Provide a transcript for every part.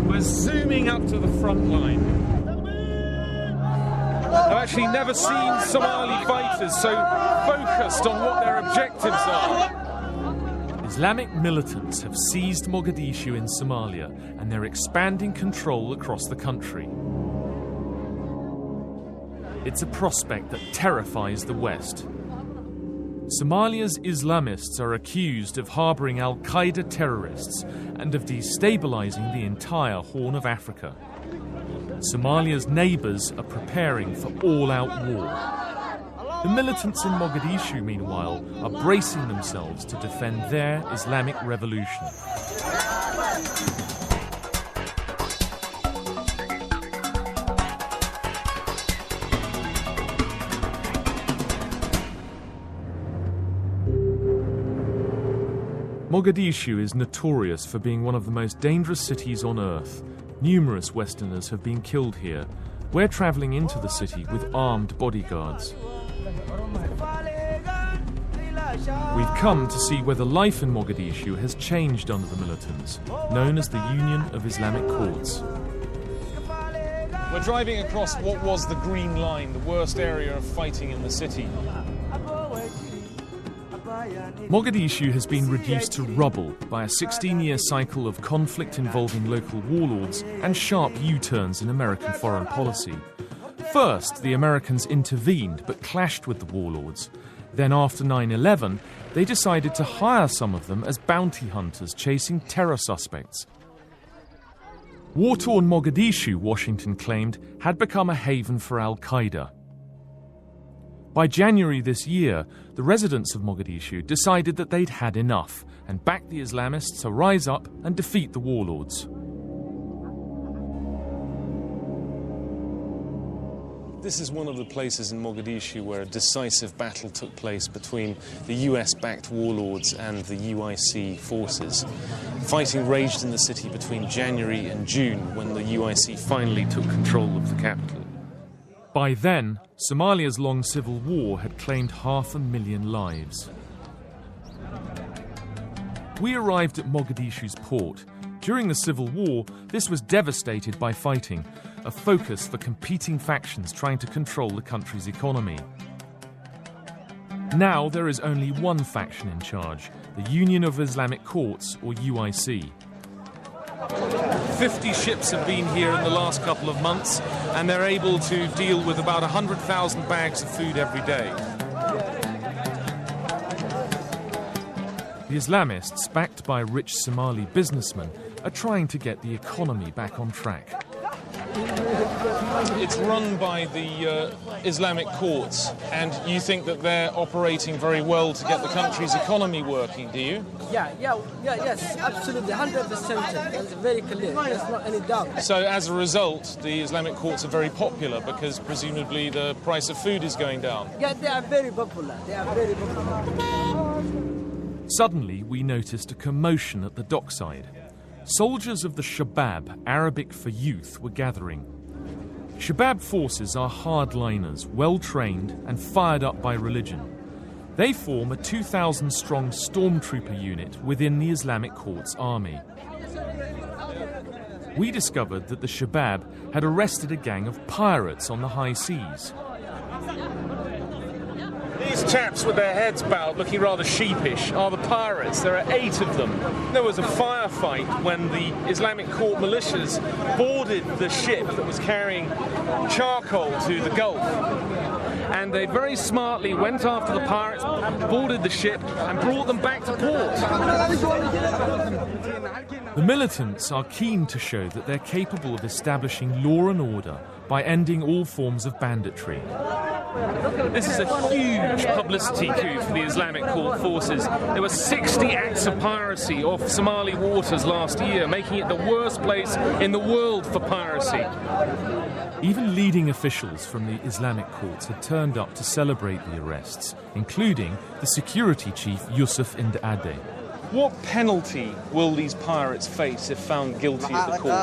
We're zooming up to the front line. I've actually never seen Somali fighters so focused on what their objectives are. Islamic militants have seized Mogadishu in Somalia and they're expanding control across the country. It's a prospect that terrifies the West. Somalia's Islamists are accused of harbouring al-Qaeda terrorists and of destabilising the entire Horn of Africa. Somalia's neighbours are preparing for all-out war. The militants in Mogadishu, meanwhile, are bracing themselves to defend their Islamic revolution. Mogadishu is notorious for being one of the most dangerous cities on earth. Numerous Westerners have been killed here. We're travelling into the city with armed bodyguards. We've come to see whether life in Mogadishu has changed under the militants, known as the Union of Islamic Courts. We're driving across what was the Green Line, the worst area of fighting in the city. Mogadishu has been reduced to rubble by a 16-year cycle of conflict involving local warlords and sharp U-turns in American foreign policy. First, the Americans intervened but clashed with the warlords. Then after 9/11, they decided to hire some of them as bounty hunters chasing terror suspects. War-torn Mogadishu, Washington claimed, had become a haven for al-Qaeda. By January this year, the residents of Mogadishu decided that they'd had enough and backed the Islamists to rise up and defeat the warlords. This is one of the places in Mogadishu where a decisive battle took place between the US-backed warlords and the UIC forces. Fighting raged in the city between January and June when the UIC finally took control of the capital. By then, Somalia's long civil war had claimed 500,000 lives. We arrived at Mogadishu's port. During the civil war, this was devastated by fighting, a focus for competing factions trying to control the country's economy. Now there is only one faction in charge, the Union of Islamic Courts, or UIC. 50 ships have been here in the last couple of months, and they're able to deal with about 100,000 bags of food every day. The Islamists, backed by rich Somali businessmen, are trying to get the economy back on track. It's run by the Islamic courts, and you think that they're operating very well to get the country's economy working, do you? Yes, absolutely, 100%. That's very clear. There's not any doubt. So as a result, the Islamic courts are very popular because presumably the price of food is going down. Yeah, they are very popular. Suddenly, we noticed a commotion at the dockside. Soldiers of the Shabab, Arabic for youth, were gathering. Shabab forces are hardliners, well-trained and fired up by religion. They form a 2,000-strong stormtrooper unit within the Islamic Courts army. We discovered that the Shabab had arrested a gang of pirates on the high seas. These chaps with their heads bowed, looking rather sheepish, are the pirates. There are 8 of them. There was a firefight when the Islamic Court militias boarded the ship that was carrying charcoal to the Gulf. And they very smartly went after the pirates, boarded the ship, and brought them back to port. The militants are keen to show that they're capable of establishing law and order by ending all forms of banditry. This is a huge publicity coup for the Islamic Court forces. There were 60 acts of piracy off Somali waters last year, making it the worst place in the world for piracy. Even leading officials from the Islamic courts had turned up to celebrate the arrests, including the security chief Yusuf Indade. What penalty will these pirates face if found guilty at the court?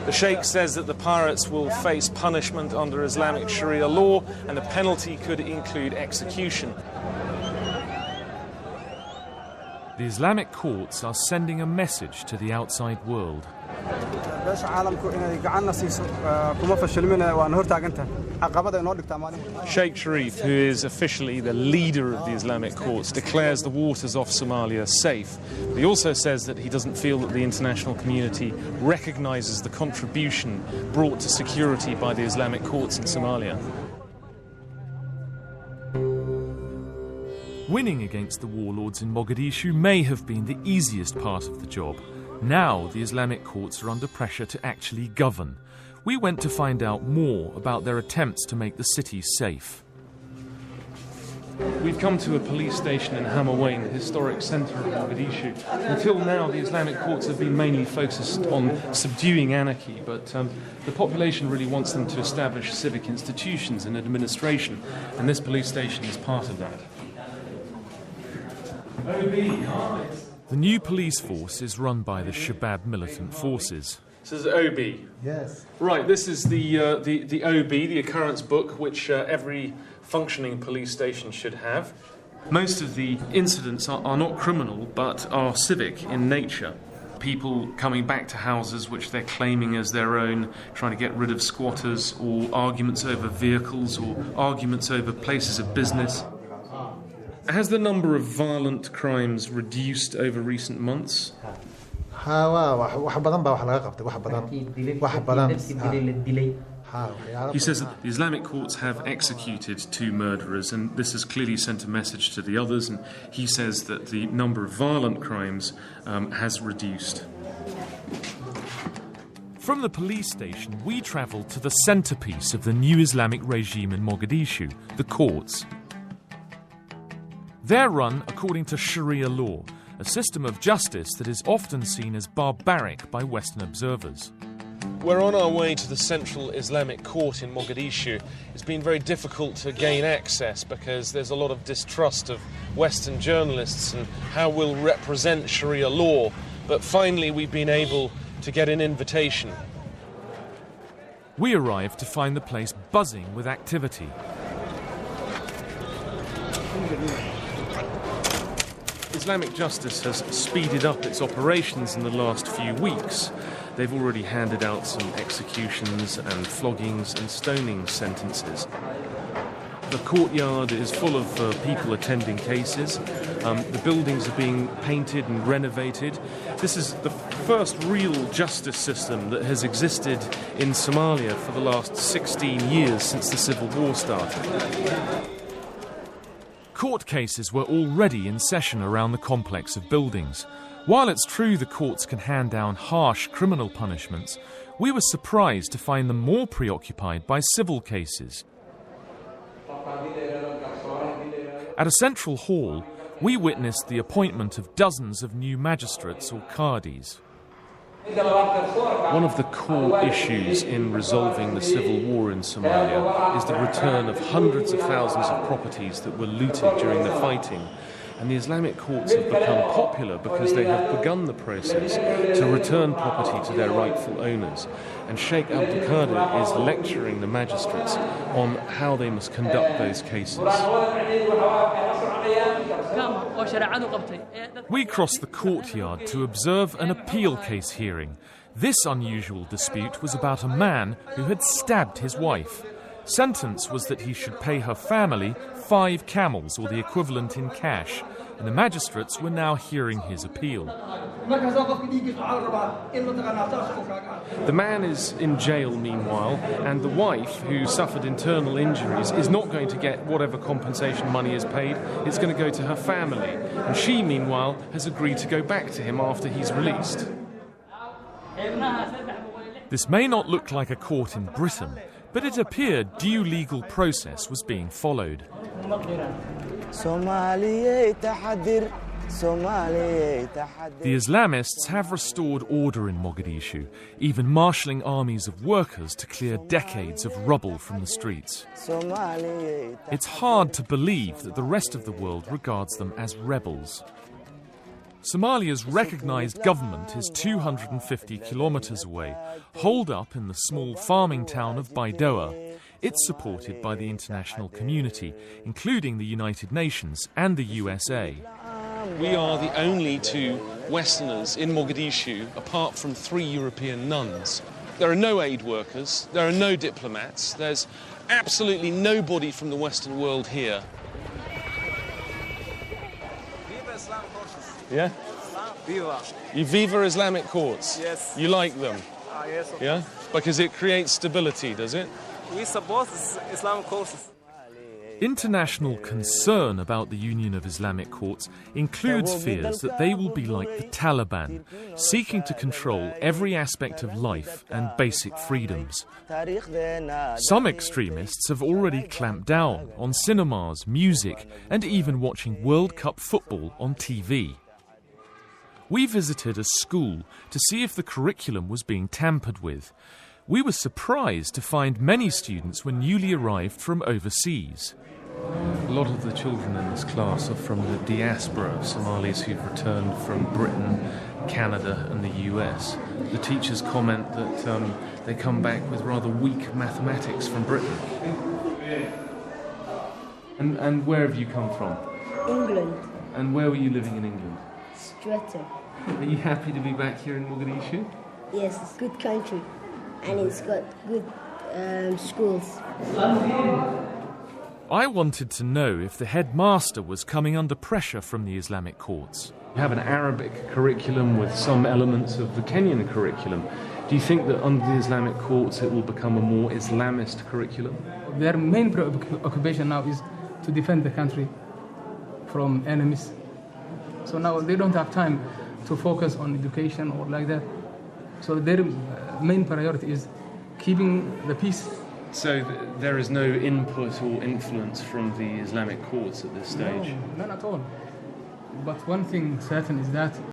The Sheikh says that the pirates will face punishment under Islamic Sharia law, and the penalty could include execution. The Islamic courts are sending a message to the outside world. Sheikh Sharif, who is officially the leader of the Islamic courts, declares the waters off Somalia safe. But he also says that he doesn't feel that the international community recognises the contribution brought to security by the Islamic courts in Somalia. Winning against the warlords in Mogadishu may have been the easiest part of the job. Now the Islamic courts are under pressure to actually govern. We went to find out more about their attempts to make the city safe. We've come to a police station in Hamawain, the historic centre of Mogadishu. Until now, the Islamic courts have been mainly focused on subduing anarchy, but the population really wants them to establish civic institutions and administration, and this police station is part of that. The new police force is run by the Shabab militant forces. This is OB. Yes. Right, this is the OB, the occurrence book, which every functioning police station should have. Most of the incidents are not criminal, but are civic in nature. People coming back to houses which they're claiming as their own, trying to get rid of squatters, or arguments over vehicles, or arguments over places of business. Has the number of violent crimes reduced over recent months? He says that the Islamic courts have executed 2 murderers, and this has clearly sent a message to the others, and he says that the number of violent crimes has reduced. From the police station, we travelled to the centrepiece of the new Islamic regime in Mogadishu, the courts. They're run according to Sharia law, a system of justice that is often seen as barbaric by Western observers. We're on our way to the Central Islamic Court in Mogadishu. It's been very difficult to gain access because there's a lot of distrust of Western journalists and how we'll represent Sharia law, but finally we've been able to get an invitation. We arrived to find the place buzzing with activity. Islamic justice has speeded up its operations in the last few weeks. They've already handed out some executions and floggings and stoning sentences. The courtyard is full of people attending cases. The buildings are being painted and renovated. This is the first real justice system that has existed in Somalia for the last 16 years since the civil war started. Court cases were already in session around the complex of buildings. While it's true the courts can hand down harsh criminal punishments, we were surprised to find them more preoccupied by civil cases. At a central hall, we witnessed the appointment of dozens of new magistrates or qadis. One of the core issues in resolving the civil war in Somalia is the return of hundreds of thousands of properties that were looted during the fighting. And the Islamic courts have become popular because they have begun the process to return property to their rightful owners. And Sheikh Abdul Qadir is lecturing the magistrates on how they must conduct those cases. We crossed the courtyard to observe an appeal case hearing. This unusual dispute was about a man who had stabbed his wife. Sentence was that he should pay her family 5 camels, or the equivalent in cash, and the magistrates were now hearing his appeal. The man is in jail meanwhile, and the wife, who suffered internal injuries, is not going to get whatever compensation money is paid. It's going to go to her family, and she meanwhile has agreed to go back to him after he's released. This may not look like a court in Britain, but it appeared due legal process was being followed. The Islamists have restored order in Mogadishu, even marshalling armies of workers to clear decades of rubble from the streets. It's hard to believe that the rest of the world regards them as rebels. Somalia's recognised government is 250 kilometres away, holed up in the small farming town of Baidoa. It's supported by the international community, including the United Nations and the USA. We are the only two Westerners in Mogadishu, apart from 3 European nuns. There are no aid workers, there are no diplomats, there's absolutely nobody from the Western world here. Yeah? Viva. You Viva Islamic Courts? Yes. You like them? Yes. Yeah? Because it creates stability, does it? We support Islamic courses. International concern about the Union of Islamic Courts includes fears that they will be like the Taliban, seeking to control every aspect of life and basic freedoms. Some extremists have already clamped down on cinemas, music, and even watching World Cup football on TV. We visited a school to see if the curriculum was being tampered with. We were surprised to find many students were newly arrived from overseas. A lot of the children in this class are from the diaspora of Somalis who've returned from Britain, Canada and the US. The teachers comment that they come back with rather weak mathematics from Britain. And where have you come from? England. And where were you living in England? Stratton. Are you happy to be back here in Mogadishu? Yes, it's a good country and it's got good schools. I wanted to know if the headmaster was coming under pressure from the Islamic courts. You have an Arabic curriculum with some elements of the Kenyan curriculum. Do you think that under the Islamic courts it will become a more Islamist curriculum? Their main occupation now is to defend the country from enemies. So now they don't have time to focus on education or like that. So their main priority is keeping the peace. So there is no input or influence from the Islamic courts at this stage? No, none at all. But one thing certain is that